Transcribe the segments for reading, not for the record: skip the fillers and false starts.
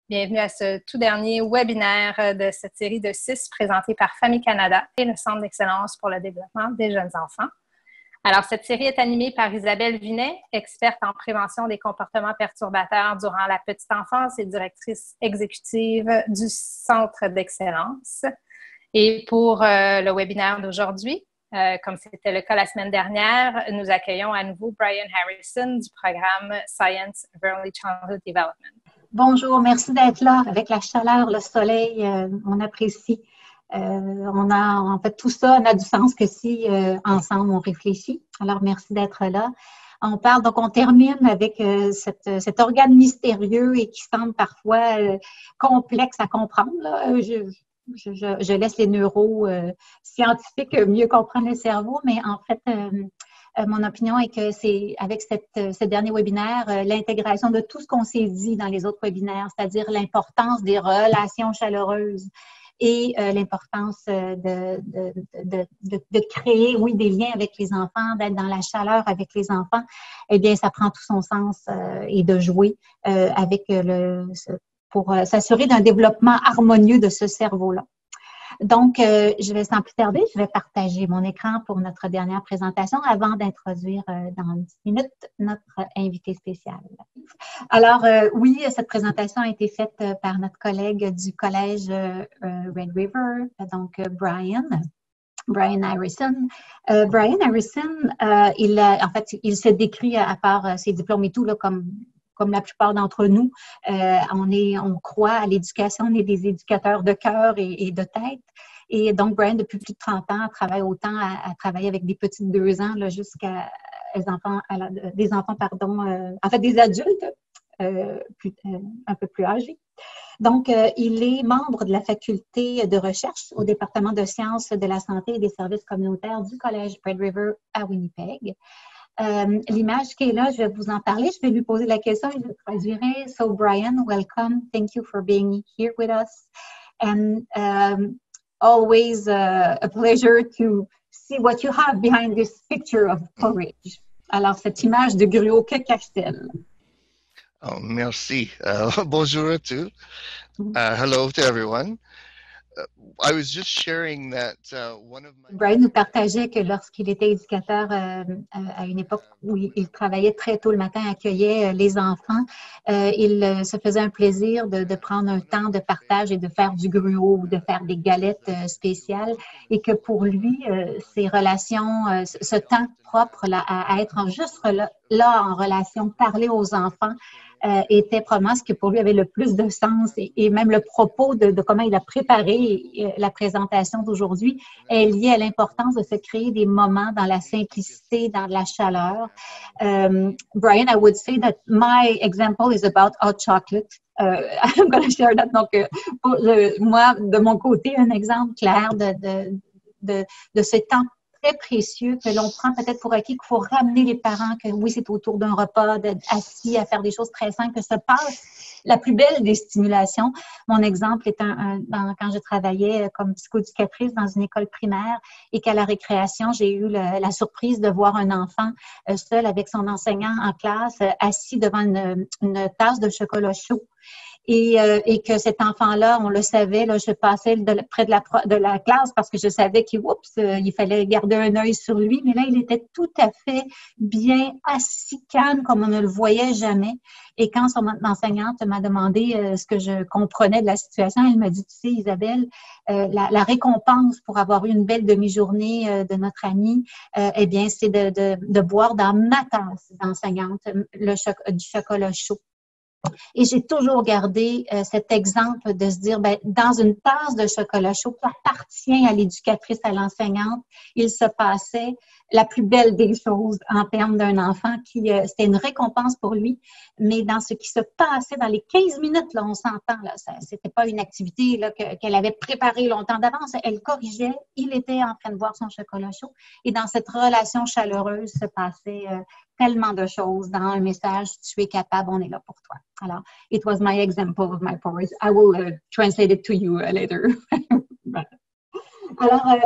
Bienvenue à ce tout dernier webinaire de cette série de 6 présentés par Famille Canada et le Centre d'excellence pour le développement des jeunes enfants. Alors, cette série est animée par Isabelle Vinet, experte en prévention des comportements perturbateurs durant la petite enfance et directrice exécutive du Centre d'excellence. Et pour le webinaire d'aujourd'hui, comme c'était le cas la semaine dernière, nous accueillons à nouveau Brian Harrison du programme Science of Early Childhood Development. Bonjour, merci d'être là avec la chaleur, le soleil, on apprécie. On a en fait tout ça n'a du sens que si ensemble on réfléchit. Alors merci d'être là. On termine avec cet organe mystérieux et qui semble parfois complexe à comprendre. Là. Je laisse les neuroscientifiques mieux comprendre le cerveau, mais en fait, mon opinion est que c'est avec ce dernier webinaire, l'intégration de tout ce qu'on s'est dit dans les autres webinaires, c'est-à-dire l'importance des relations chaleureuses et l'importance de créer, oui, des liens avec les enfants, d'être dans la chaleur avec les enfants, eh bien, ça prend tout son sens et de jouer pour s'assurer d'un développement harmonieux de ce cerveau-là. Donc, je vais sans plus tarder, je vais partager mon écran pour notre dernière présentation avant d'introduire dans 10 minutes notre invité spécial. Alors, oui, cette présentation a été faite par notre collègue du collège Red River, donc Brian Harrison. Brian Harrison, il se décrit à part ses diplômes et tout, là, comme la plupart d'entre nous, on croit à l'éducation, on est des éducateurs de cœur et de tête. Et donc, Brian, depuis plus de 30 ans, travaille autant à travailler avec des petits de 2 ans jusqu'à des adultes un peu plus âgés. Donc, il est membre de la faculté de recherche au département de sciences de la santé et des services communautaires du collège Red River à Winnipeg. L'image qui est là, je vais vous en parler. Je vais lui poser la question et je traduirai. So, Brian, welcome. Thank you for being here with us. And always a pleasure to see what you have behind this picture of porridge. Alors, cette image de gruau, que cache-t-elle? Oh, merci. Bonjour à tous. Hello to everyone. I was just sharing that one of my... Brian nous partageait que lorsqu'il était éducateur à une époque où il travaillait très tôt le matin, accueillait les enfants, il se faisait un plaisir de prendre un temps de partage et de faire du gruau ou de faire des galettes spéciales et que pour lui, ces relations, ce temps propre là, à être juste là en relation, parler aux enfants, était probablement ce qui pour lui avait le plus de sens et même le propos de comment il a préparé la présentation d'aujourd'hui est lié à l'importance de se créer des moments dans la simplicité, dans la chaleur. Brian, I would say that my example is about hot chocolate. I'm going to share that. Donc, moi, de mon côté, un exemple clair de ce temps très précieux que l'on prend peut-être pour acquis, qu'il faut ramener les parents, que oui, c'est autour d'un repas, d'être assis à faire des choses très simples, que se passe la plus belle des stimulations. Mon exemple est quand je travaillais comme psychoéducatrice dans une école primaire et qu'à la récréation, j'ai eu la surprise de voir un enfant seul avec son enseignant en classe, assis devant une tasse de chocolat chaud. Et que cet enfant-là, on le savait, là, je passais près de la classe parce que je savais qu'il fallait garder un œil sur lui, mais là, il était tout à fait bien assis, calme, comme on ne le voyait jamais. Et quand son enseignante m'a demandé ce que je comprenais de la situation, elle m'a dit, tu sais, Isabelle, la récompense pour avoir eu une belle demi-journée de notre amie, eh bien, c'est de boire dans ma tasse d'enseignante du chocolat chaud. Et j'ai toujours gardé cet exemple de se dire, dans une tasse de chocolat chaud qui appartient à l'éducatrice, à l'enseignante, il se passait la plus belle des choses en termes d'un enfant c'était une récompense pour lui, mais dans ce qui se passait dans les 15 minutes, là, on s'entend, là, c'était pas une activité là, qu'elle avait préparée longtemps d'avance, elle corrigeait, il était en train de boire son chocolat chaud, et dans cette relation chaleureuse se passait tellement de choses dans un message, tu es capable, on est là pour toi. Alors, it was my example of my porridge. I will translate it to you later. Alors,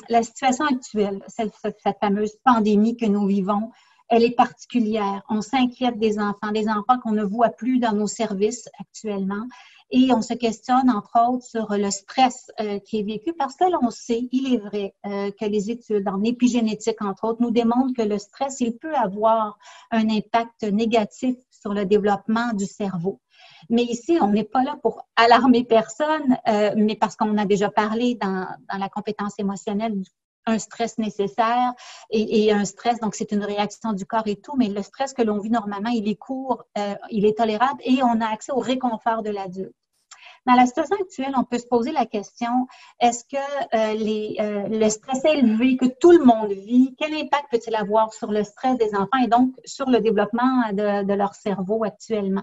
la situation actuelle, cette fameuse pandémie que nous vivons, elle est particulière. On s'inquiète des enfants qu'on ne voit plus dans nos services actuellement. Et on se questionne, entre autres, sur le stress qui est vécu parce que l'on sait, il est vrai, que les études en épigénétique, entre autres, nous démontrent que le stress, il peut avoir un impact négatif sur le développement du cerveau. Mais ici, on n'est pas là pour alarmer personne, mais parce qu'on a déjà parlé dans la compétence émotionnelle un stress nécessaire et un stress, donc c'est une réaction du corps et tout, mais le stress que l'on vit normalement, il est court, il est tolérable et on a accès au réconfort de l'adulte. Dans la situation actuelle, on peut se poser la question, est-ce que le stress élevé que tout le monde vit, quel impact peut-il avoir sur le stress des enfants et donc sur le développement de leur cerveau actuellement?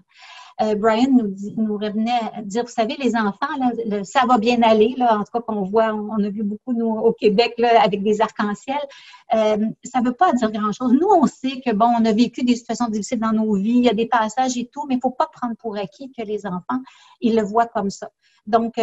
Brian nous revenait à dire, vous savez, les enfants, là, ça va bien aller, là, en tout cas qu'on voit, on a vu beaucoup, nous, au Québec, là, avec des arcs-en-ciel. Ça ne veut pas dire grand-chose. Nous, on sait que, bon, on a vécu des situations difficiles dans nos vies, il y a des passages et tout, mais il ne faut pas prendre pour acquis que les enfants, ils le voient comme ça. Donc,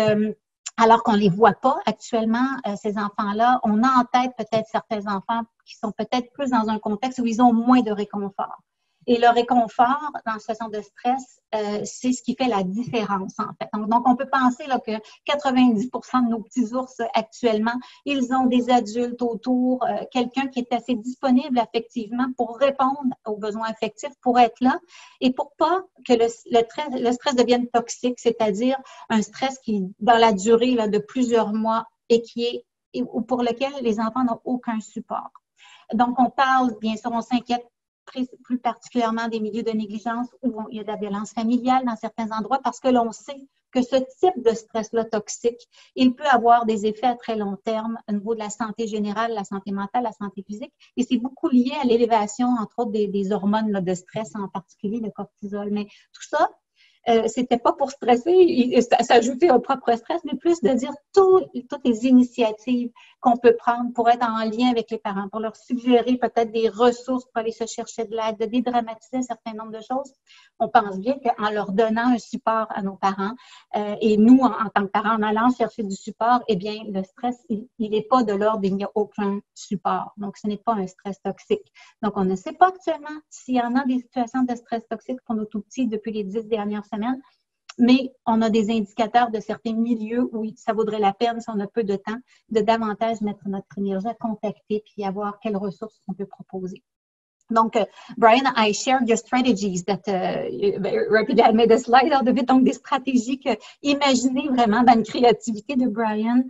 alors qu'on ne les voit pas actuellement, ces enfants-là, on a en tête peut-être certains enfants qui sont peut-être plus dans un contexte où ils ont moins de réconfort. Et le réconfort dans la situation de stress, c'est ce qui fait la différence, en fait. Donc on peut penser là, que 90% de nos petits ours actuellement, ils ont des adultes autour, quelqu'un qui est assez disponible affectivement pour répondre aux besoins affectifs, pour être là et pour pas que le stress devienne toxique, c'est-à-dire un stress qui, dans la durée là, de plusieurs mois et ou pour lequel les enfants n'ont aucun support. Donc on parle, bien sûr, on s'inquiète plus particulièrement des milieux de négligence où il y a de la violence familiale dans certains endroits parce que l'on sait que ce type de stress-là toxique, il peut avoir des effets à très long terme au niveau de la santé générale, la santé mentale, la santé physique et c'est beaucoup lié à l'élévation, entre autres, des hormones là, de stress, en particulier le cortisol. Mais tout ça, c'était pas pour stresser et s'ajouter au propre stress, mais plus de dire toutes les initiatives qu'on peut prendre pour être en lien avec les parents, pour leur suggérer peut-être des ressources pour aller se chercher de l'aide, de dédramatiser un certain nombre de choses. On pense bien qu'en leur donnant un support à nos parents et nous, en tant que parents, en allant chercher du support, eh bien, le stress, il n'est pas de l'ordre, il n'y a aucun support. Donc, ce n'est pas un stress toxique. Donc, on ne sait pas actuellement s'il y en a des situations de stress toxique pour nos tout-petits depuis les 10 dernières semaines, mais on a des indicateurs de certains milieux où ça vaudrait la peine, si on a peu de temps, de davantage mettre notre énergie à contacter puis à voir quelles ressources on peut proposer. Donc, Brian, I shared your strategies that, rapidly I made a slide out of it, donc des stratégies imaginées vraiment dans une créativité de Brian,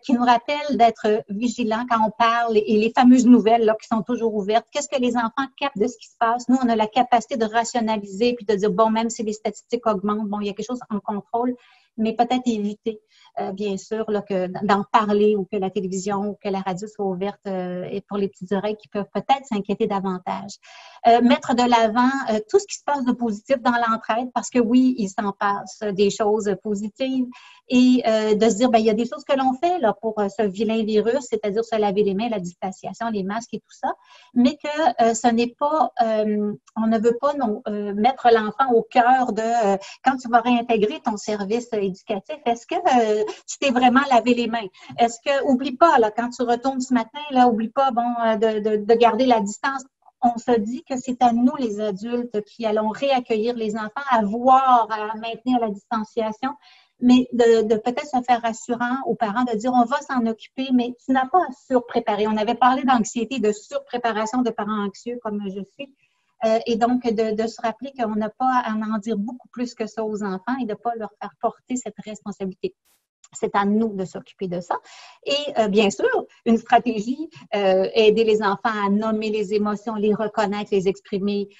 qui nous rappellent d'être vigilants quand on parle et les fameuses nouvelles là, qui sont toujours ouvertes. Qu'est-ce que les enfants captent de ce qui se passe? Nous, on a la capacité de rationaliser puis de dire, bon, même si les statistiques augmentent, bon, il y a quelque chose en contrôle, mais peut-être éviter, bien sûr, là, d'en parler ou que la télévision ou que la radio soit ouverte et pour les petites oreilles qui peuvent peut-être s'inquiéter davantage. Mettre de l'avant tout ce qui se passe de positif dans l'entraide parce que oui, il s'en passe des choses positives et de se dire, ben, il y a des choses que l'on fait là, pour ce vilain virus, c'est-à-dire se laver les mains, la distanciation, les masques et tout ça, mais que ce n'est pas, on ne veut pas mettre l'enfant au cœur de quand tu vas réintégrer ton service éducatif, est-ce que tu t'es vraiment lavé les mains? Est-ce que, oublie pas, là, quand tu retournes ce matin, là, oublie pas, bon, de garder la distance. On se dit que c'est à nous, les adultes, qui allons réaccueillir les enfants, à maintenir la distanciation, mais de peut-être se faire rassurant aux parents, de dire on va s'en occuper, mais tu n'as pas à surpréparer. On avait parlé d'anxiété, de surpréparation de parents anxieux comme je suis. Et donc, de se rappeler qu'on n'a pas à en dire beaucoup plus que ça aux enfants et de ne pas leur faire porter cette responsabilité. C'est à nous de s'occuper de ça. Et bien sûr, une stratégie, aider les enfants à nommer les émotions, les reconnaître, les exprimer,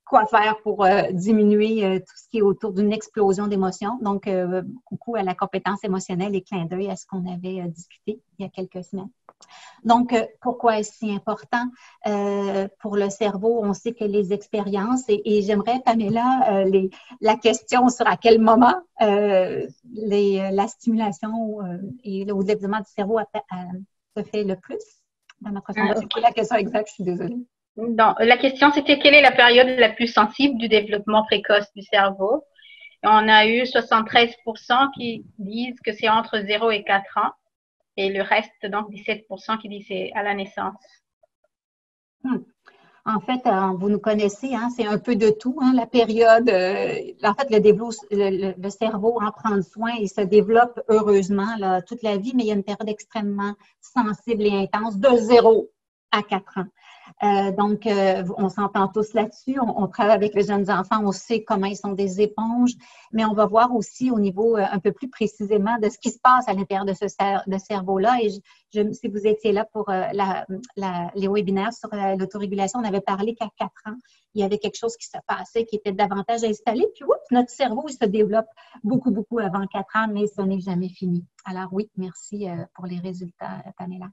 quoi faire pour diminuer tout ce qui est autour d'une explosion d'émotions. Donc, coucou à la compétence émotionnelle et clin d'œil à ce qu'on avait discuté il y a quelques semaines. Donc, pourquoi est-ce si important pour le cerveau? On sait que les expériences, et j'aimerais, Pamela, la question sur à quel moment la stimulation et le développement du cerveau se fait le plus dans notre sondage. C'est la question exacte, je suis désolée. Non, la question, c'était quelle est la période la plus sensible du développement précoce du cerveau? Et on a eu 73% qui disent que c'est entre 0 et 4 ans. Et le reste, donc 17% qui disent c'est à la naissance. En fait, vous nous connaissez, hein, c'est un peu de tout. Hein, la période, en fait, le cerveau en prend soin et se développe heureusement là, toute la vie, mais il y a une période extrêmement sensible et intense de 0 à 4 ans. Donc, on s'entend tous là-dessus. On travaille avec les jeunes enfants, on sait comment ils sont des éponges, mais on va voir aussi au niveau un peu plus précisément de ce qui se passe à l'intérieur de ce cerveau-là. Et si vous étiez là pour les webinaires sur l'autorégulation, on avait parlé qu'à 4 ans, il y avait quelque chose qui se passait, qui était davantage installé. Puis, oups, notre cerveau, il se développe beaucoup, beaucoup avant 4 ans, mais ce n'est jamais fini. Alors oui, merci pour les résultats, Pamela.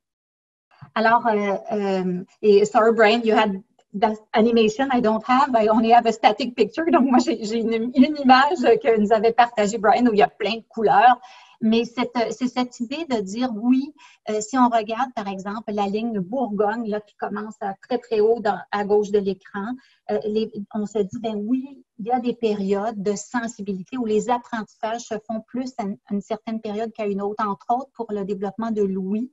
Alors, sorry, Brian, you had that animation. I don't have. I only have a static picture. Donc, moi, j'ai une image que nous avait partagée Brian où il y a plein de couleurs. Mais c'est cette idée de dire oui, si on regarde, par exemple, la ligne Bourgogne là, qui commence à très, très haut à gauche de l'écran, on se dit, ben oui, il y a des périodes de sensibilité où les apprentissages se font plus à une certaine période qu'à une autre, entre autres pour le développement de l'ouïe.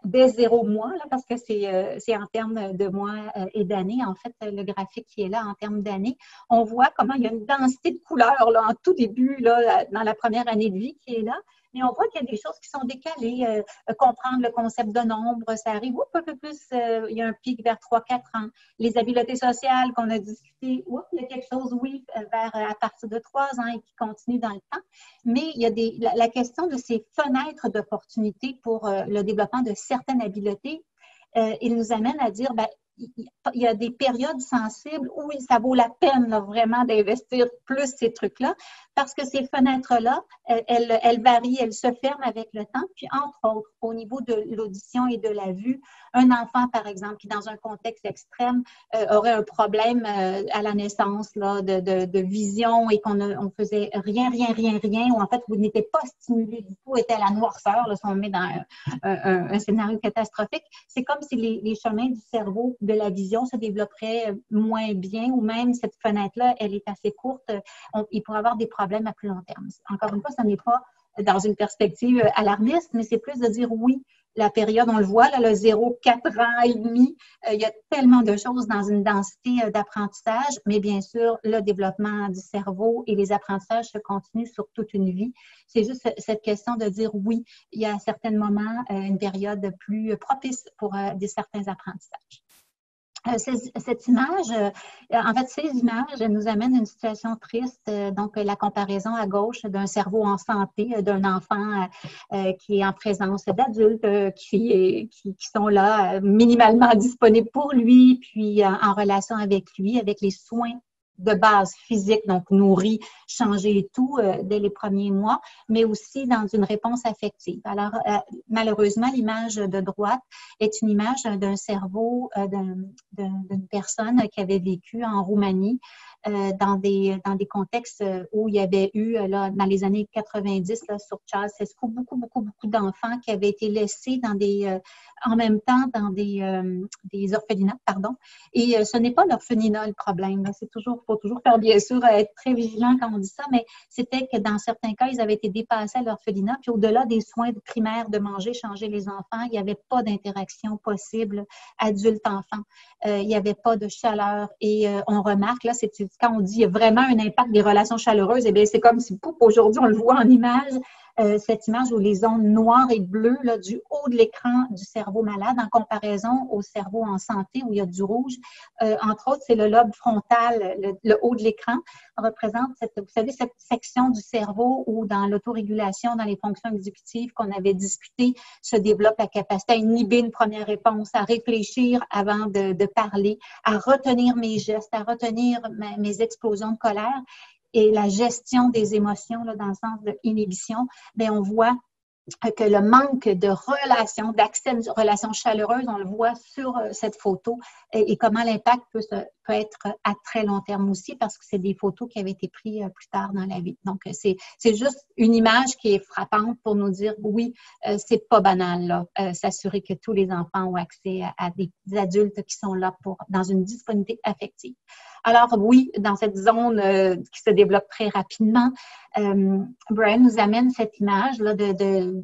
Dès 0 mois, là, parce que c'est en termes de mois et d'années, en fait, le graphique qui est là en termes d'années, on voit comment il y a une densité de couleurs là, en tout début, là, dans la première année de vie qui est là, mais on voit qu'il y a des choses qui sont décalées. Comprendre le concept de nombre, ça arrive un peu plus, il y a un pic vers 3-4 ans. Les habiletés sociales qu'on a discutées, il y a quelque chose, oui, à partir de 3 ans et qui continue dans le temps. Mais il y a la question de ces fenêtres d'opportunité pour le développement de certaines habiletés, il nous amène à dire, ben, il y a des périodes sensibles où ça vaut la peine là, vraiment d'investir plus ces trucs-là parce que ces fenêtres-là, elles varient, elles se ferment avec le temps. Puis, entre autres, au niveau de l'audition et de la vue, un enfant, par exemple, qui, dans un contexte extrême, aurait un problème à la naissance là, de vision et qu'on faisait rien, ou en fait, vous n'étiez pas stimulé du tout, était à la noirceur, là, si on met dans un scénario catastrophique, c'est comme si les chemins du cerveau de la vision se développeraient moins bien ou même cette fenêtre-là, elle est assez courte, il pourrait avoir des problèmes à plus long terme. Encore une fois, ce n'est pas dans une perspective alarmiste, mais c'est plus de dire oui, la période, on le voit, là, le 0-4 ans et demi, il y a tellement de choses dans une densité d'apprentissage, mais bien sûr, le développement du cerveau et les apprentissages se continuent sur toute une vie. C'est juste cette question de dire oui, il y a à certains moments une période plus propice pour certains apprentissages. Cette image, en fait, ces images nous amènent à une situation triste. Donc, la comparaison à gauche d'un cerveau en santé, d'un enfant qui est en présence d'adultes qui sont là minimalement disponibles pour lui, puis en relation avec lui, avec les soins de base physique, donc nourri, changé et tout dès les premiers mois, mais aussi dans une réponse affective. Alors, malheureusement, l'image de droite est une image d'un cerveau d'une personne qui avait vécu en Roumanie dans des contextes où il y avait eu, là, dans les années 90, là, sur Ceausescu, beaucoup d'enfants qui avaient été laissés en même temps dans des orphelinats, pardon. Et ce n'est pas l'orphelinat le problème. Faut toujours faire, bien sûr, être très vigilant quand on dit ça, mais c'était que dans certains cas, ils avaient été dépassés à l'orphelinat, puis au-delà des soins primaires de manger, changer les enfants, il n'y avait pas d'interaction possible adulte-enfant. Il n'y avait pas de chaleur. Et on remarque, là, quand on dit qu'il y a vraiment un impact des relations chaleureuses, eh bien, c'est comme si, aujourd'hui, on le voit en image, cette image où les ondes noires et bleues là, du haut de l'écran du cerveau malade en comparaison au cerveau en santé où il y a du rouge. Entre autres, c'est le lobe frontal, le haut de l'écran représente vous savez, cette section du cerveau où dans l'autorégulation, dans les fonctions exécutives qu'on avait discutées, se développe la capacité à inhiber une première réponse, à réfléchir avant de parler, à retenir mes gestes, à retenir mes explosions de colère. Et la gestion des émotions, là, dans le sens de inhibition, bien, on voit que le manque de relations, d'accès à une relation chaleureuse, on le voit sur cette photo et comment l'impact peut être à très long terme aussi parce que c'est des photos qui avaient été prises plus tard dans la vie. Donc, c'est juste une image qui est frappante pour nous dire, oui, c'est pas banal, là, s'assurer que tous les enfants ont accès à des adultes qui sont là dans une disponibilité affective. Alors, oui, dans cette zone qui se développe très rapidement, Brian nous amène cette image là, de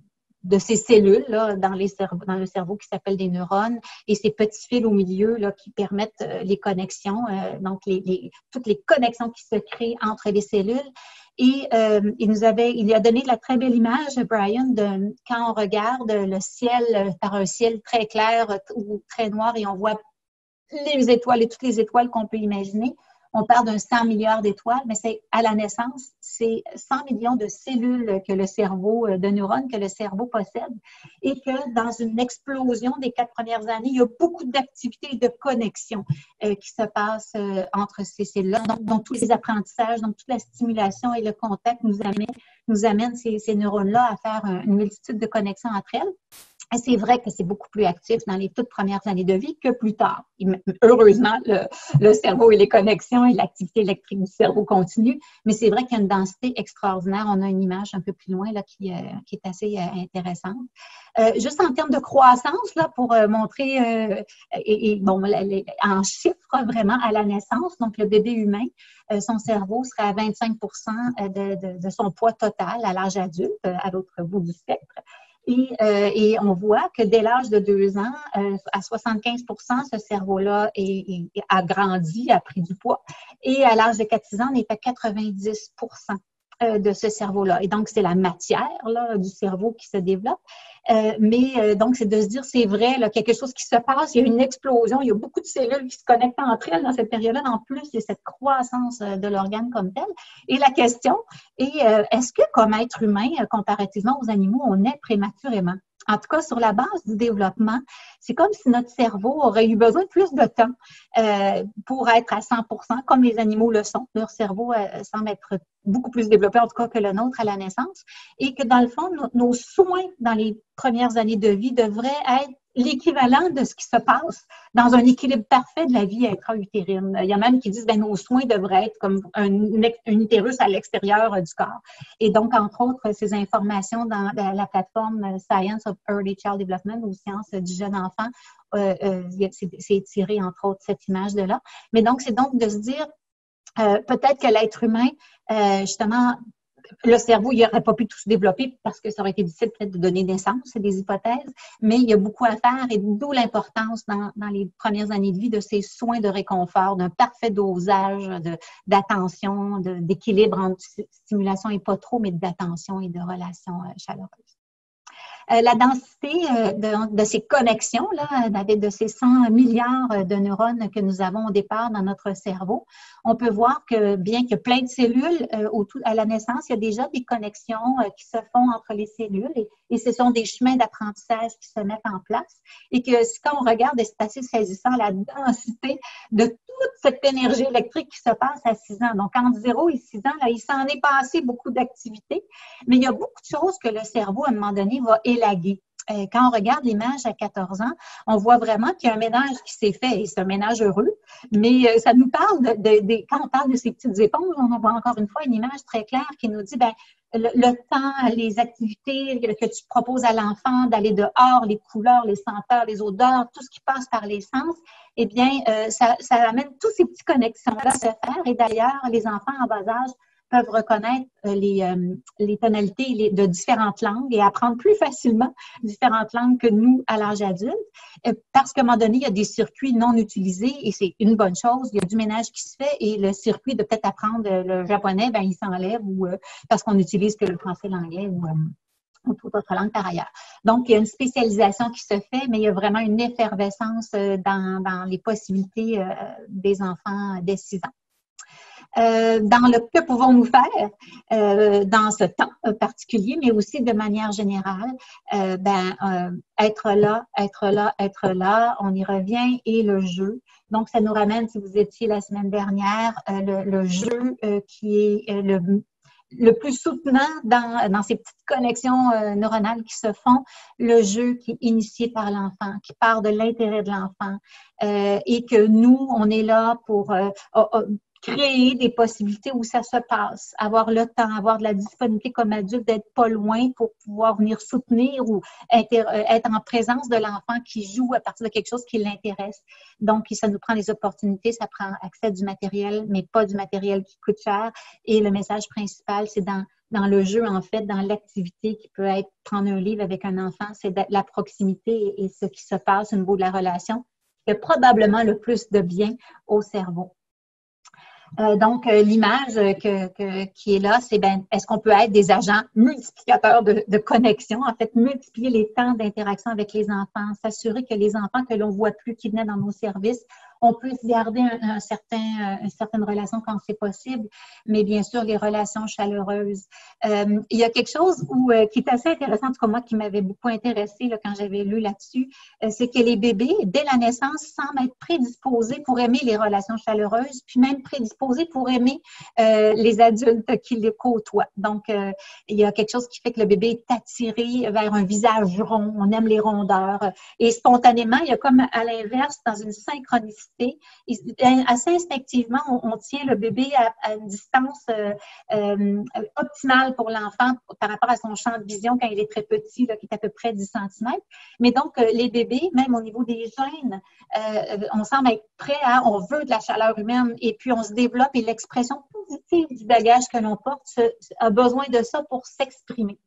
de ces cellules là, dans le cerveau qui s'appellent des neurones et ces petits fils au milieu là, qui permettent les connexions, donc toutes les connexions qui se créent entre les cellules. Et il a donné la très belle image, Brian, de quand on regarde le ciel par un ciel très clair ou très noir et on voit les étoiles et toutes les étoiles qu'on peut imaginer. On parle d'un 100 milliards d'étoiles, mais c'est à la naissance, c'est 100 millions de cellules que le cerveau, de neurones que le cerveau possède et que dans une explosion des 4 premières années, il y a beaucoup d'activités et de connexions qui se passent entre ces cellules-là. Donc, tous les apprentissages, donc toute la stimulation et le contact nous amènent ces neurones-là à faire une multitude de connexions entre elles. Et c'est vrai que c'est beaucoup plus actif dans les toutes premières années de vie que plus tard. Heureusement, le cerveau et les connexions et l'activité électrique du cerveau continuent, mais c'est vrai qu'il y a une densité extraordinaire. On a une image un peu plus loin là, qui est assez intéressante. Juste en termes de croissance, là, pour montrer, en chiffres vraiment à la naissance, donc le bébé humain, son cerveau serait à 25% de son poids total à l'âge adulte, à l'autre bout du spectre. Et on voit que dès l'âge de 2 ans, à 75%, ce cerveau-là a grandi, a pris du poids. Et à l'âge de 4-6 ans, on est à 90% de ce cerveau-là. Et donc, c'est la matière là, du cerveau qui se développe. Donc, c'est de se dire, c'est vrai, là, quelque chose qui se passe, il y a une explosion, il y a beaucoup de cellules qui se connectent entre elles dans cette période-là. En plus, il y a cette croissance de l'organe comme tel. Et la question est, est-ce que comme être humain, comparativement aux animaux, on naît prématurément? En tout cas, sur la base du développement, c'est comme si notre cerveau aurait eu besoin de plus de temps pour être à 100%, comme les animaux le sont. Leur cerveau semble être beaucoup plus développé, en tout cas, que le nôtre à la naissance. Et que, dans le fond, nos soins dans les premières années de vie devraient être l'équivalent de ce qui se passe dans un équilibre parfait de la vie intra-utérine. Il y a même qui disent que nos soins devraient être comme un utérus à l'extérieur du corps. Et donc, entre autres, ces informations dans la plateforme Science of Early Child Development ou Sciences du jeune enfant, c'est tiré, entre autres, cette image de là. Mais donc, c'est donc de se dire, peut-être que l'être humain, justement, le cerveau, il n'aurait pas pu tout se développer parce que ça aurait été difficile peut-être de donner naissance, c'est des hypothèses, mais il y a beaucoup à faire et d'où l'importance dans les premières années de vie de ces soins de réconfort, d'un parfait dosage d'attention, d'équilibre entre stimulation et pas trop, mais d'attention et de relations chaleureuses. La densité de ces connexions-là, de ces 100 milliards de neurones que nous avons au départ dans notre cerveau, on peut voir que bien qu'il y a plein de cellules à la naissance, il y a déjà des connexions qui se font entre les cellules et ce sont des chemins d'apprentissage qui se mettent en place et que quand on regarde, c'est assez saisissant la densité de toute cette énergie électrique qui se passe à 6 ans. Donc, entre 0 et 6 ans, là, il s'en est passé beaucoup d'activités, mais il y a beaucoup de choses que le cerveau, à un moment donné, va élaguer. Quand on regarde l'image à 14 ans, on voit vraiment qu'il y a un ménage qui s'est fait, et c'est un ménage heureux, mais ça nous parle quand on parle de ces petites éponges, on voit encore une fois une image très claire qui nous dit, le temps, les activités que tu proposes à l'enfant, d'aller dehors, les couleurs, les senteurs, les odeurs, tout ce qui passe par les sens, eh bien, ça amène toutes ces petites connexions-là à se faire. Et d'ailleurs, les enfants en bas âge peuvent reconnaître les tonalités de différentes langues et apprendre plus facilement différentes langues que nous à l'âge adulte, parce qu'à un moment donné, il y a des circuits non utilisés et c'est une bonne chose. Il y a du ménage qui se fait et le circuit de peut-être apprendre le japonais, il s'enlève ou parce qu'on n'utilise que le français, l'anglais ou toute autre langue par ailleurs. Donc, il y a une spécialisation qui se fait, mais il y a vraiment une effervescence dans les possibilités des enfants dès 6 ans. Dans le que pouvons-nous faire dans ce temps particulier, mais aussi de manière générale, être là, on y revient, et le jeu. Donc, ça nous ramène, si vous étiez la semaine dernière, le jeu qui est le plus soutenant dans ces petites connexions neuronales qui se font, le jeu qui est initié par l'enfant, qui part de l'intérêt de l'enfant, et que nous, on est là pour créer des possibilités où ça se passe, avoir le temps, avoir de la disponibilité comme adulte, d'être pas loin pour pouvoir venir soutenir ou être en présence de l'enfant qui joue à partir de quelque chose qui l'intéresse. Donc, ça nous prend des opportunités, ça prend accès à du matériel, mais pas du matériel qui coûte cher. Et le message principal, c'est dans le jeu, en fait, dans l'activité qui peut être prendre un livre avec un enfant, c'est la proximité et ce qui se passe au niveau de la relation qui fait probablement le plus de bien au cerveau. Donc, l'image qui est là, c'est est-ce qu'on peut être des agents multiplicateurs de connexion, en fait, multiplier les temps d'interaction avec les enfants, s'assurer que les enfants que l'on ne voit plus qui venaient dans nos services, on puisse garder une certaine relation quand c'est possible, mais bien sûr, les relations chaleureuses. Il y a quelque chose qui est assez intéressant, en tout cas moi, qui m'avait beaucoup intéressée quand j'avais lu là-dessus, c'est que les bébés, dès la naissance, semblent être prédisposés pour aimer les relations chaleureuses, puis même prédisposés pour aimer les adultes qui les côtoient. Donc, il y a quelque chose qui fait que le bébé est attiré vers un visage rond, on aime les rondeurs, et spontanément, il y a comme à l'inverse, dans une synchronicité, assez instinctivement, on tient le bébé à une distance optimale pour l'enfant par rapport à son champ de vision quand il est très petit, qui est à peu près 10 cm. Mais donc, les bébés, même au niveau des gènes, on semble être prêt on veut de la chaleur humaine et puis on se développe et l'expression positive du bagage que l'on porte a besoin de ça pour s'exprimer.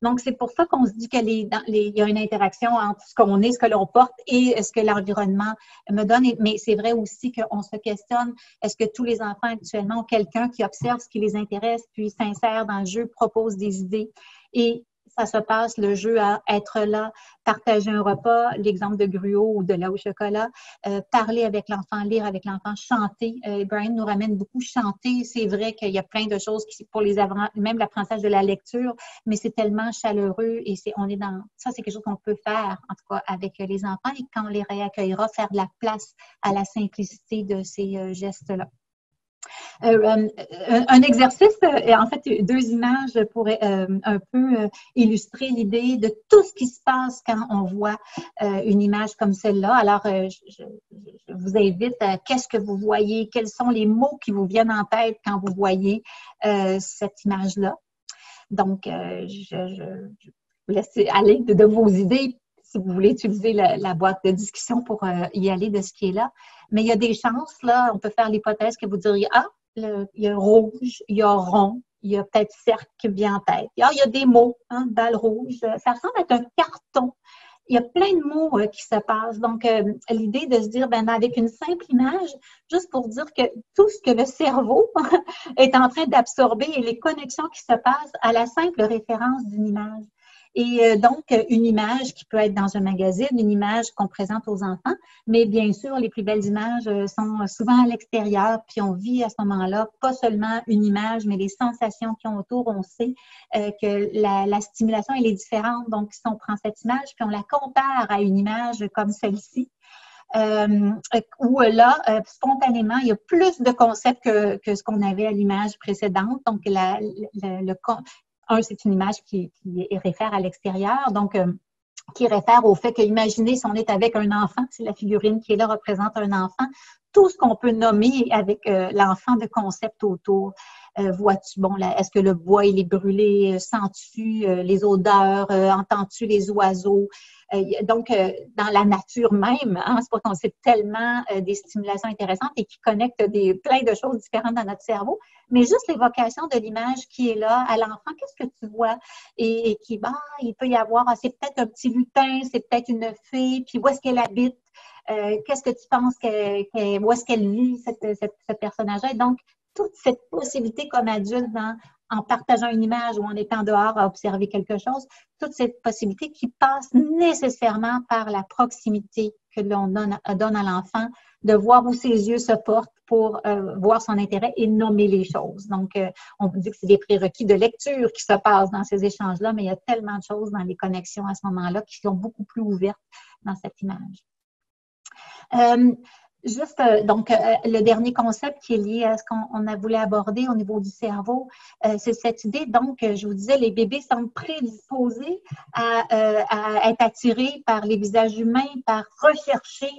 Donc, c'est pour ça qu'on se dit qu'il y a une interaction entre ce qu'on est, ce que l'on porte et ce que l'environnement me donne. Mais c'est vrai aussi qu'on se questionne, est-ce que tous les enfants actuellement ont quelqu'un qui observe ce qui les intéresse, puis s'insère dans le jeu, propose des idées et ça se passe, le jeu à être là, partager un repas, l'exemple de gruau ou de lait au chocolat, parler avec l'enfant, lire avec l'enfant, chanter. Brian nous ramène beaucoup chanter. C'est vrai qu'il y a plein de choses pour même l'apprentissage de la lecture, mais c'est tellement chaleureux et ça, c'est quelque chose qu'on peut faire, en tout cas, avec les enfants et quand on les réaccueillera, faire de la place à la simplicité de ces gestes-là. Un exercice, en fait, 2 images pourraient un peu illustrer l'idée de tout ce qui se passe quand on voit une image comme celle-là. Alors, je vous invite qu'est-ce que vous voyez? Quels sont les mots qui vous viennent en tête quand vous voyez cette image-là? Donc, je vous laisse aller de vos idées si vous voulez utiliser la boîte de discussion pour y aller de ce qui est là. Mais il y a des chances, là, on peut faire l'hypothèse que vous diriez, il y a rouge, il y a rond, il y a peut-être cercle qui vient en tête. Il y a des mots, balle rouge, ça ressemble à un carton. Il y a plein de mots qui se passent. Donc, l'idée de se dire, avec une simple image, juste pour dire que tout ce que le cerveau est en train d'absorber et les connexions qui se passent à la simple référence d'une image. Et donc, une image qui peut être dans un magazine, une image qu'on présente aux enfants, mais bien sûr, les plus belles images sont souvent à l'extérieur, puis on vit à ce moment-là pas seulement une image, mais les sensations qui ont autour. On sait que la stimulation, elle est différente. Donc, si on prend cette image, puis on la compare à une image comme celle-ci, où là, spontanément, il y a plus de concepts que ce qu'on avait à l'image précédente. Donc, c'est une image qui réfère à l'extérieur, donc qui réfère au fait que, imaginez si on est avec un enfant, si la figurine qui est là représente un enfant, tout ce qu'on peut nommer avec l'enfant de concept autour. Vois-tu, est-ce que le bois, il est brûlé? Sens-tu les odeurs? Entends-tu les oiseaux? Donc, dans la nature même, c'est pour qu'on sait tellement des stimulations intéressantes et qui connectent plein de choses différentes dans notre cerveau, mais juste l'évocation de l'image qui est là à l'enfant, qu'est-ce que tu vois? Et qui, il peut y avoir, c'est peut-être un petit lutin, c'est peut-être une fée, puis où est-ce qu'elle habite? Qu'est-ce que tu penses où est-ce qu'elle vit, ce personnage-là? Donc, toute cette possibilité comme adulte en partageant une image ou en étant dehors à observer quelque chose, toute cette possibilité qui passe nécessairement par la proximité que l'on donne à l'enfant, de voir où ses yeux se portent pour voir son intérêt et nommer les choses. Donc, on dit que c'est des prérequis de lecture qui se passent dans ces échanges-là, mais il y a tellement de choses dans les connexions à ce moment-là qui sont beaucoup plus ouvertes dans cette image. Donc, le dernier concept qui est lié à ce qu'on a voulu aborder au niveau du cerveau, c'est cette idée, donc, je vous disais, les bébés semblent prédisposés à être attirés par les visages humains, par rechercher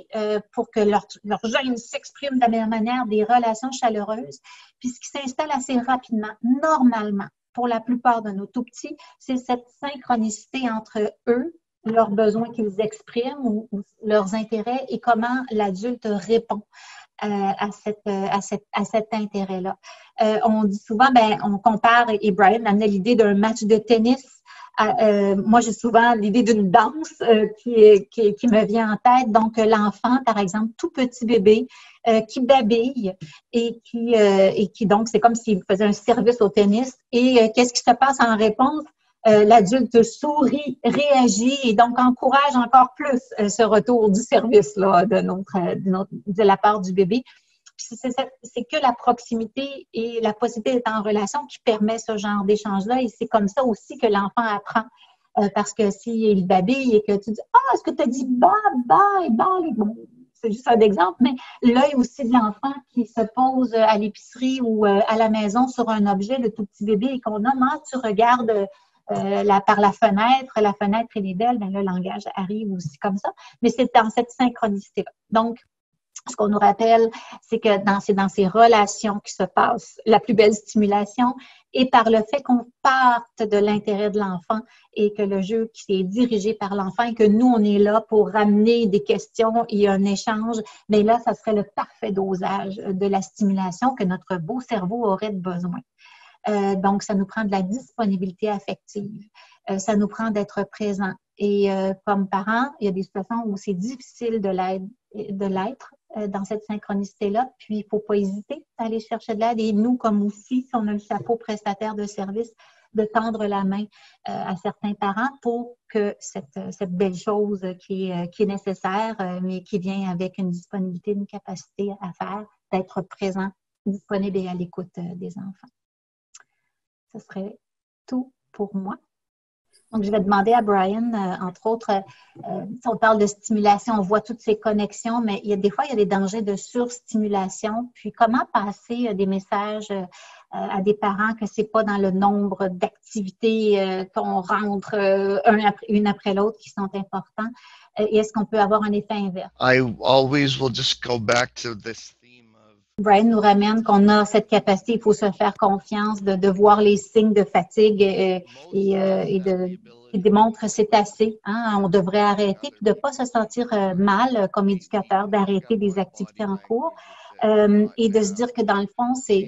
pour que leur gène s'exprime de la même manière, des relations chaleureuses, puis ce qui s'installe assez rapidement, normalement, pour la plupart de nos tout-petits, c'est cette synchronicité entre eux, leurs besoins qu'ils expriment ou leurs intérêts et comment l'adulte répond à cet intérêt-là. On dit souvent, on compare, et Brian amenait l'idée d'un match de tennis. Moi, j'ai souvent l'idée d'une danse qui me vient en tête. Donc, l'enfant, par exemple, tout petit bébé qui babille et qui donc, c'est comme s'il faisait un service au tennis. Et qu'est-ce qui se passe en réponse? L'adulte sourit, réagit et donc encourage encore plus ce retour du service là, de la part du bébé. C'est que la proximité et la possibilité d'être en relation qui permet ce genre d'échange-là et c'est comme ça aussi que l'enfant apprend. Parce que s'il babille et que tu dis « Ah, est-ce que tu as dit bye, bye, bye? » Bon, c'est juste un exemple, mais l'œil aussi de l'enfant qui se pose à l'épicerie ou à la maison sur un objet, le tout petit bébé, et qu'on nomme, tu regardes par la fenêtre elle est belle, le langage arrive aussi comme ça, mais c'est dans cette synchronicité-là. Donc, ce qu'on nous rappelle, c'est que c'est dans ces relations qui se passe la plus belle stimulation et par le fait qu'on parte de l'intérêt de l'enfant et que le jeu qui est dirigé par l'enfant et que nous, on est là pour ramener des questions et un échange, bien là, ça serait le parfait dosage de la stimulation que notre beau cerveau aurait besoin. Donc, ça nous prend de la disponibilité affective. Ça nous prend d'être présent. Et comme parents, il y a des situations où c'est difficile de l'être dans cette synchronicité-là. Puis, il ne faut pas hésiter à aller chercher de l'aide. Et nous, comme aussi, si on a le chapeau prestataire de service, de tendre la main à certains parents pour que cette belle chose qui est nécessaire, mais qui vient avec une disponibilité, une capacité à faire, d'être présent, disponible et à l'écoute des enfants. Ce serait tout pour moi. Donc, je vais demander à Brian, entre autres, si on parle de stimulation, on voit toutes ces connexions, mais des fois, il y a des dangers de surstimulation. Puis, comment passer des messages à des parents que ce n'est pas dans le nombre d'activités qu'on rentre une après l'autre qui sont importants? Et est-ce qu'on peut avoir un effet inverse? I always will just go back to this theme of Brian nous ramène qu'on a cette capacité, il faut se faire confiance, de voir les signes de fatigue et il démontre que c'est assez. Hein? On devrait arrêter, puis de ne pas se sentir mal comme éducateur, d'arrêter des activités en cours et de se dire que dans le fond, c'est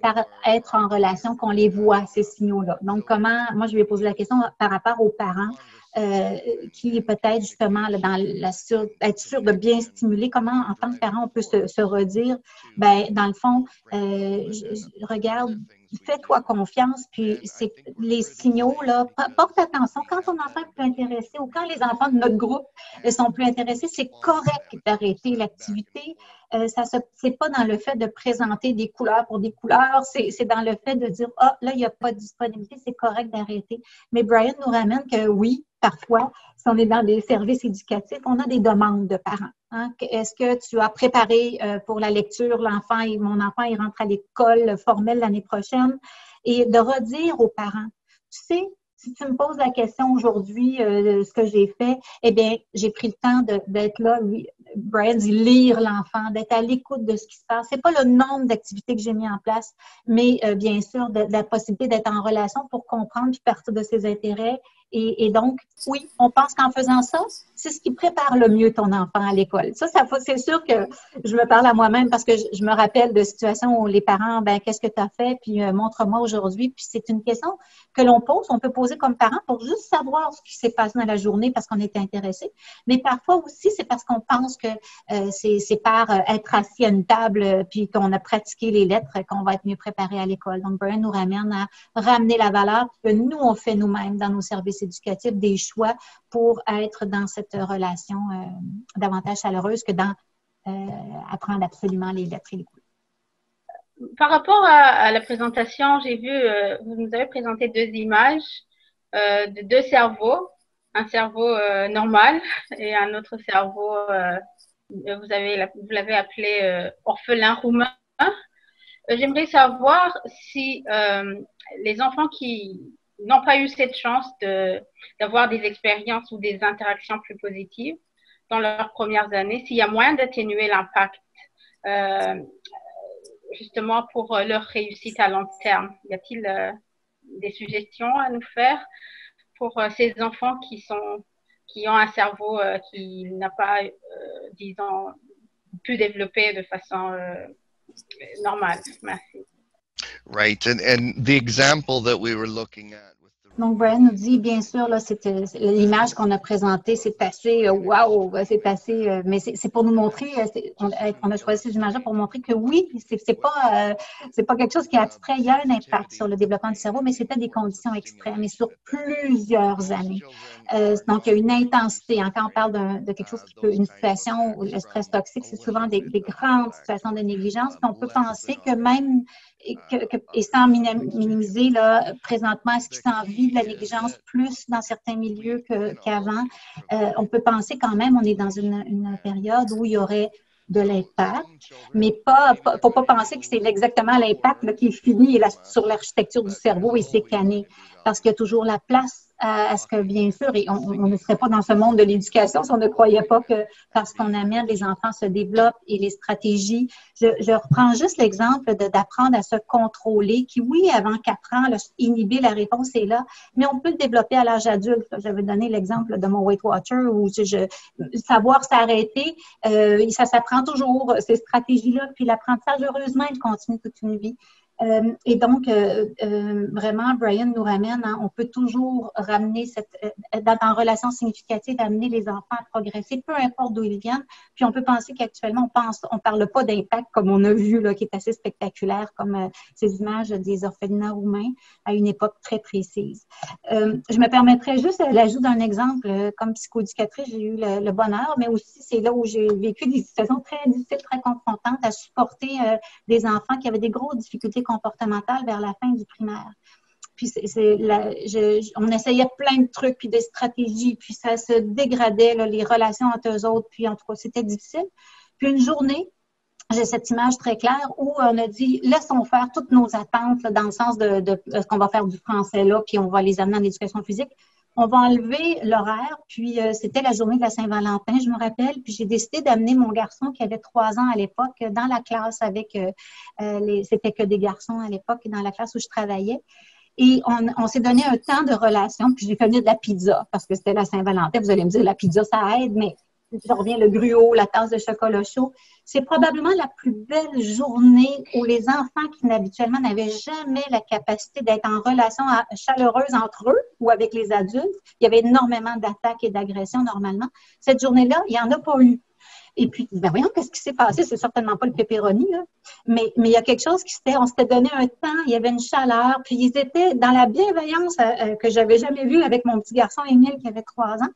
par être en relation qu'on les voit, ces signaux-là. Donc, moi, je lui ai posé la question par rapport aux parents qui est peut-être justement là, dans être sûr de bien stimuler. Comment, en tant que parent, on peut se redire, dans le fond, regarde, fais-toi confiance, puis les signaux, là, porte attention. Quand ton enfant est plus intéressé ou quand les enfants de notre groupe sont plus intéressés, c'est correct d'arrêter l'activité. C'est pas dans le fait de présenter des couleurs pour des couleurs, c'est dans le fait de dire, là, il n'y a pas de disponibilité, c'est correct d'arrêter. Mais Brian nous ramène que oui, parfois, si on est dans des services éducatifs, on a des demandes de parents. Hein? Est-ce que tu as préparé pour la lecture, mon enfant, il rentre à l'école formelle l'année prochaine, et de redire aux parents, tu sais, si tu me poses la question aujourd'hui, ce que j'ai fait, eh bien, j'ai pris le temps d'être là, Brian dit lire l'enfant, d'être à l'écoute de ce qui se passe. C'est pas le nombre d'activités que j'ai mis en place, mais bien sûr, de la possibilité d'être en relation pour comprendre puis partir de ses intérêts. Et donc, oui, on pense qu'en faisant ça, c'est ce qui prépare le mieux ton enfant à l'école. Ça c'est sûr que je me parle à moi-même parce que je me rappelle de situations où les parents, qu'est-ce que tu as fait? Puis montre-moi aujourd'hui. Puis c'est une question que l'on pose, on peut poser comme parent pour juste savoir ce qui s'est passé dans la journée parce qu'on est intéressé. Mais parfois aussi, c'est parce qu'on pense que c'est par être assis à une table puis qu'on a pratiqué les lettres qu'on va être mieux préparé à l'école. Donc, Brian nous ramène à ramener la valeur que nous, on fait nous-mêmes dans nos services éducatifs, des choix pour être dans cette relation davantage chaleureuse que dans apprendre absolument les lettres et les couleurs. Par rapport à la présentation, j'ai vu, vous nous avez présenté deux images de deux cerveaux, un cerveau normal et un autre cerveau, vous l'avez appelé orphelin roumain. J'aimerais savoir si les enfants qui n'ont pas eu cette chance d'avoir des expériences ou des interactions plus positives dans leurs premières années, s'il y a moyen d'atténuer l'impact justement pour leur réussite à long terme. Y a-t-il des suggestions à nous faire pour ces enfants qui ont un cerveau qui n'a pas, disons, pu développer de façon normale. Merci. Right, and the example that we were looking at. Donc, Brian nous dit, bien sûr, là, l'image qu'on a présentée, c'est assez wow, c'est assez, mais c'est pour nous montrer, on a choisi ces images-là pour montrer que oui, c'est pas quelque chose qui est abstrait. Il y a un impact sur le développement du cerveau, mais c'était des conditions extrêmes et sur plusieurs années. Donc, il y a une intensité. Quand on parle de quelque chose qui peut, une situation où le stress toxique, c'est souvent des grandes situations de négligence. Puis on peut penser que même et sans minimiser là, présentement ce qui s'en vit de la négligence plus dans certains milieux qu'avant, on peut penser quand même on est dans une période où il y aurait de l'impact, mais faut pas penser que c'est exactement l'impact qui est fini sur l'architecture du cerveau et c'est canné, parce qu'il y a toujours la place à ce que, bien sûr, et on ne serait pas dans ce monde de l'éducation si on ne croyait pas que parce qu'on amène, les enfants se développent et les stratégies. Je reprends juste l'exemple d'apprendre à se contrôler, qui, oui, avant 4 ans, inhiber la réponse est là, mais on peut le développer à l'âge adulte. J'avais donné l'exemple de mon Weight Watcher où savoir s'arrêter, ça s'apprend toujours, ces stratégies-là, puis l'apprentissage, heureusement, il continue toute une vie. Et donc, vraiment, Brian nous ramène, on peut toujours ramener en relation significative, amener les enfants à progresser, peu importe d'où ils viennent. Puis on peut penser qu'actuellement, on parle pas d'impact comme on a vu, là, qui est assez spectaculaire, comme ces images des orphelinats roumains à une époque très précise. Je me permettrais juste l'ajout d'un exemple. Comme psychoéducatrice, j'ai eu le bonheur, mais aussi c'est là où j'ai vécu des situations très difficiles, très confrontantes, à supporter des enfants qui avaient des grosses difficultés comportementales vers la fin du primaire. Puis on essayait plein de trucs, puis des stratégies, puis ça se dégradait, là, les relations entre eux autres, puis en tout cas, c'était difficile. Puis une journée, j'ai cette image très claire où on a dit, laissons faire toutes nos attentes là, dans le sens de ce qu'on va faire du français là, puis on va les amener en éducation physique. On va enlever l'horaire, puis c'était la journée de la Saint-Valentin, je me rappelle, puis j'ai décidé d'amener mon garçon qui avait 3 ans à l'époque dans la classe avec, c'était que des garçons à l'époque, dans la classe où je travaillais. Et on s'est donné un temps de relation, puis j'ai fait venir de la pizza, parce que c'était la Saint-Valentin. Vous allez me dire, la pizza, ça aide, mais je reviens, le gruau, la tasse de chocolat chaud. C'est probablement la plus belle journée où les enfants qui habituellement n'avaient jamais la capacité d'être en relation chaleureuse entre eux ou avec les adultes, il y avait énormément d'attaques et d'agressions normalement. Cette journée-là, il n'y en a pas eu. Et puis, ben voyons, qu'est-ce qui s'est passé? C'est certainement pas le pepperoni, là. Mais il y a quelque chose on s'était donné un temps, il y avait une chaleur, puis ils étaient dans la bienveillance que j'avais jamais vue avec mon petit garçon Émile qui avait 3 ans.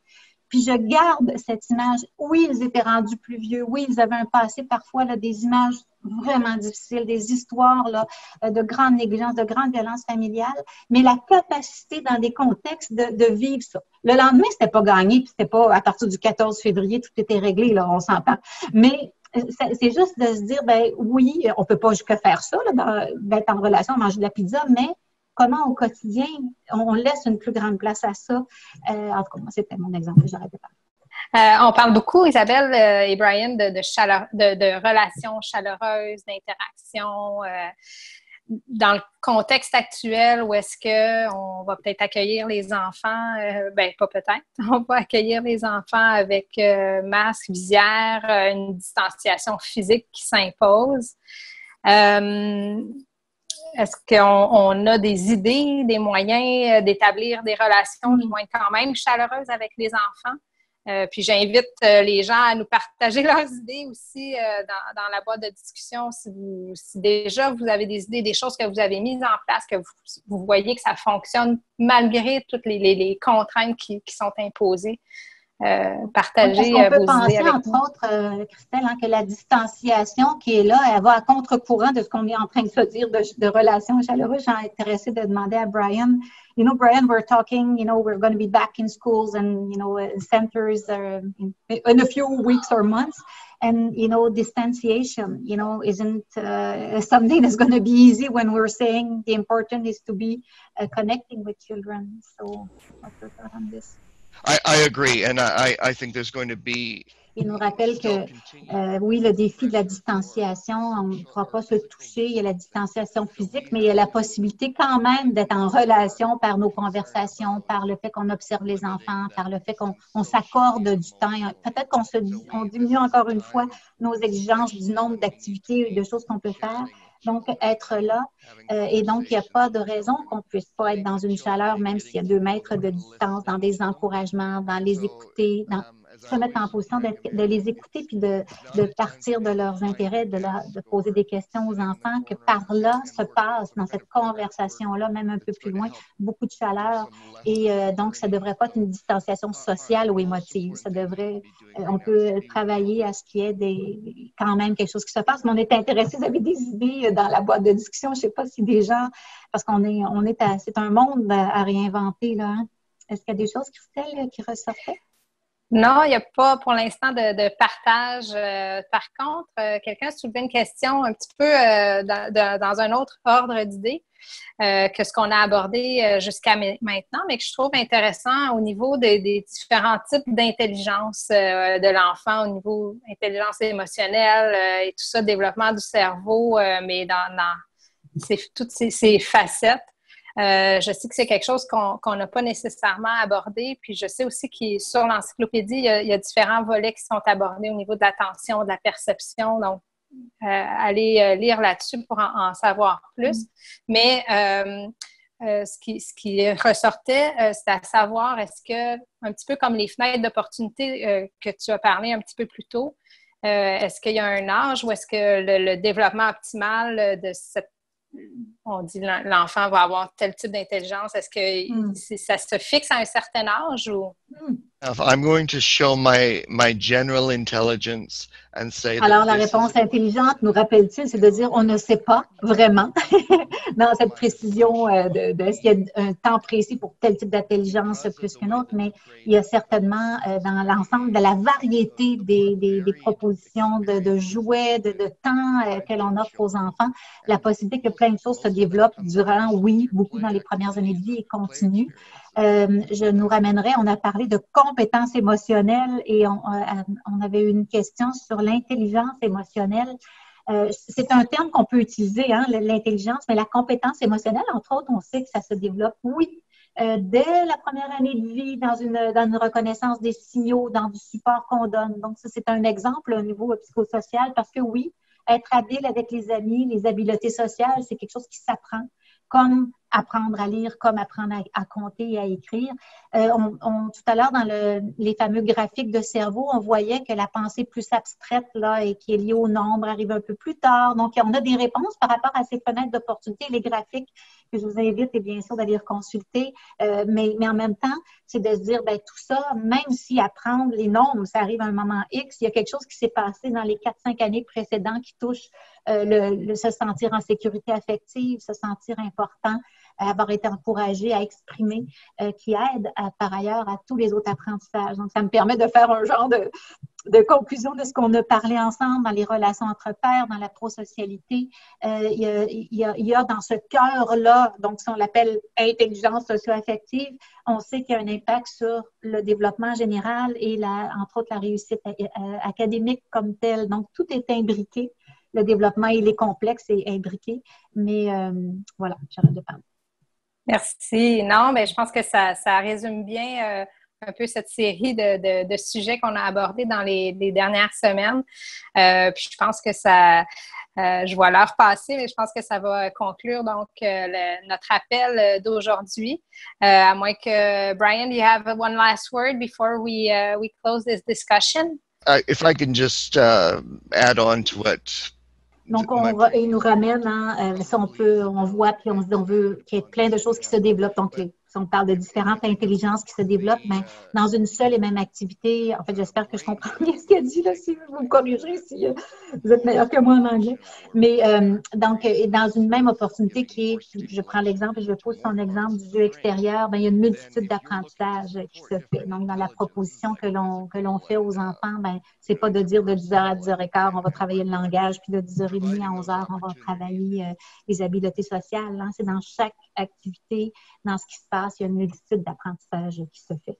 Puis je garde cette image. Oui, ils étaient rendus plus vieux. Oui, ils avaient un passé parfois, là, des images vraiment difficiles, des histoires là, de grande négligence, de grande violence familiale, mais la capacité dans des contextes de vivre ça. Le lendemain, c'était pas gagné, puis c'était pas à partir du 14 février, tout était réglé, là, on s'en parle. Mais c'est juste de se dire, ben oui, on peut pas que faire ça, là, d'être en relation, manger de la pizza, mais comment au quotidien, on laisse une plus grande place à ça. En tout cas, moi, c'était mon exemple, j'arrête de parler. On parle beaucoup, Isabelle et Brian, de relations chaleureuses, d'interactions. Dans le contexte actuel où est-ce qu'on va peut-être accueillir les enfants, pas peut-être, on va accueillir les enfants avec masque, visière, une distanciation physique qui s'impose. Est-ce qu'on a des idées, des moyens d'établir des relations qui vont être quand même chaleureuses avec les enfants? Puis j'invite les gens à nous partager leurs idées aussi dans la boîte de discussion. Si déjà vous avez des idées, des choses que vous avez mises en place, que vous voyez que ça fonctionne malgré toutes les contraintes qui sont imposées. Partager on peut vos penser, idées avec entre nous. autres, Christelle, que la distanciation qui est là, elle va à contre-courant de ce qu'on est en train de se dire de relations chaleureuses. J'ai intéressé de demander à Brian. You know, Brian, we're talking, we're going to be back in schools and, centers in a few weeks or months. And, distanciation, isn't something that's going to be easy when we're saying the important is to be connecting with children. So, what's your thought on this? I agree, and I think there's going to be. Il nous rappelle que, oui, le défi de la distanciation, on ne pourra pas se toucher, il y a la distanciation physique, mais il y a la possibilité quand même d'être en relation par nos conversations, par le fait qu'on observe les enfants, par le fait qu'on s'accorde du temps. Peut-être qu'on diminue encore une fois nos exigences du nombre d'activités et de choses qu'on peut faire. Donc, être là, et donc, il n'y a pas de raison qu'on ne puisse pas être dans une chaleur, même s'il y a 2 mètres de distance, dans des encouragements, dans les écouter, se mettre en position de les écouter puis de partir de leurs intérêts, de poser des questions aux enfants, que par là se passe, dans cette conversation-là, même un peu plus loin, beaucoup de chaleur. Et donc, ça ne devrait pas être une distanciation sociale ou émotive. Ça devrait, on peut travailler à ce qu'il y ait quand même quelque chose qui se passe. Mais on est intéressé, vous avez des idées dans la boîte de discussion. Je ne sais pas si des gens, parce c'est un monde à réinventer, là. Hein? Est-ce qu'il y a des choses qui ressortaient? Non, il n'y a pas pour l'instant de partage. Par contre, quelqu'un soulevait une question un petit peu dans un autre ordre d'idées que ce qu'on a abordé jusqu'à maintenant, mais que je trouve intéressant au niveau des différents types d'intelligence de l'enfant, au niveau intelligence émotionnelle et tout ça, développement du cerveau, mais dans toutes ces facettes. Je sais que c'est quelque chose qu'on n'a pas nécessairement abordé. Puis je sais aussi que sur l'encyclopédie, il y a différents volets qui sont abordés au niveau de l'attention, de la perception. Donc, allez lire là-dessus pour en savoir plus. Mais ce qui ressortait, c'est à savoir, est-ce que, un petit peu comme les fenêtres d'opportunité que tu as parlé un petit peu plus tôt, est-ce qu'il y a un âge ou est-ce que le développement optimal de cette on dit l'enfant va avoir tel type d'intelligence. Est-ce que ça se fixe à un certain âge ou? I'm going to show my general intelligence and say. Alors, la réponse intelligente, nous rappelle-t-il, c'est de dire on ne sait pas vraiment dans cette précision est-ce qu'il y a un temps précis pour tel type d'intelligence plus qu'un autre, mais il y a certainement dans l'ensemble de la variété des propositions de jouets, de temps que l'on offre aux enfants, la possibilité que plein de choses se développent durant, oui, beaucoup dans les premières années de vie et continuent. Je nous ramènerai, on a parlé de compétences émotionnelles et on avait une question sur l'intelligence émotionnelle. C'est un terme qu'on peut utiliser, hein, l'intelligence, mais la compétence émotionnelle, entre autres, on sait que ça se développe, oui, dès la première année de vie, dans une reconnaissance des signaux, dans du support qu'on donne. Donc, ça, c'est un exemple au niveau psychosocial parce que oui, être habile avec les amis, les habiletés sociales, c'est quelque chose qui s'apprend, comme apprendre à lire, comme apprendre à compter et à écrire. Tout à l'heure, dans les fameux graphiques de cerveau, on voyait que la pensée plus abstraite là, et qui est liée au nombre arrive un peu plus tard. Donc, on a des réponses par rapport à ces fenêtres d'opportunité. Les graphiques que je vous invite, et bien sûr, d'aller consulter. Mais en même temps, c'est de se dire, ben tout ça, même si apprendre les nombres, ça arrive à un moment X, il y a quelque chose qui s'est passé dans les 4-5 années précédentes qui touche le se sentir en sécurité affective, se sentir important, avoir été encouragé à exprimer, qui aide par ailleurs à tous les autres apprentissages. Donc, ça me permet de faire un genre de conclusion de ce qu'on a parlé ensemble dans les relations entre pairs, dans la prosocialité. Il y a dans ce cœur-là, donc si on l'appelle intelligence socio-affective, on sait qu'il y a un impact sur le développement général et entre autres la réussite académique comme telle. Donc, tout est imbriqué. Le développement, il est complexe et imbriqué. Mais voilà, j'arrête de parler. Merci. Non, mais je pense que ça résume bien un peu cette série de sujets qu'on a abordés dans les dernières semaines. Puis je pense que je vois l'heure passer, mais je pense que ça va conclure donc notre appel d'aujourd'hui. À moins que, Brian, you have one last word before we close this discussion? If I can just add on to what. Donc, il nous ramène, hein, on voit, puis on veut qu'il y ait plein de choses qui se développent. Donc, si on parle de différentes intelligences qui se développent, mais dans une seule et même activité, en fait, j'espère que je comprends bien ce qu'il a dit, là, si vous me corrigerez, si vous êtes meilleur que moi en anglais. Mais donc, dans une même opportunité qui est, je prends l'exemple et je pose son exemple du jeu extérieur, bien, il y a une multitude d'apprentissages qui se fait. Donc, dans la proposition que l'on fait aux enfants, bien, c'est pas de dire de 10h à 10h15, on va travailler le langage, puis de 10h30 à 11h, on va travailler les habiletés sociales. Hein. C'est dans chaque activité, dans ce qui se passe, il y a une multitude d'apprentissages qui se fait.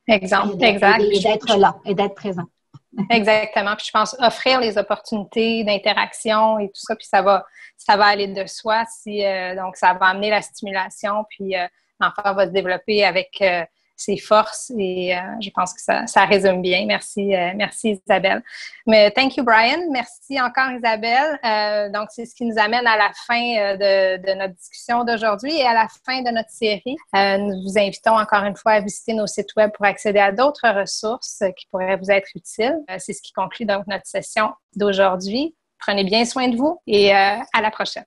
Exemple, exact. Et d'être là, et d'être présent. Exactement. Puis je pense offrir les opportunités d'interaction et tout ça, puis ça va aller de soi. Donc, ça va amener la stimulation, puis l'enfant va se développer avec ses forces et je pense que ça résume bien. Merci Isabelle. Mais thank you, Brian. Merci encore, Isabelle. Donc, c'est ce qui nous amène à la fin de notre discussion d'aujourd'hui et à la fin de notre série. Nous vous invitons encore une fois à visiter nos sites web pour accéder à d'autres ressources qui pourraient vous être utiles. C'est ce qui conclut donc notre session d'aujourd'hui. Prenez bien soin de vous et à la prochaine.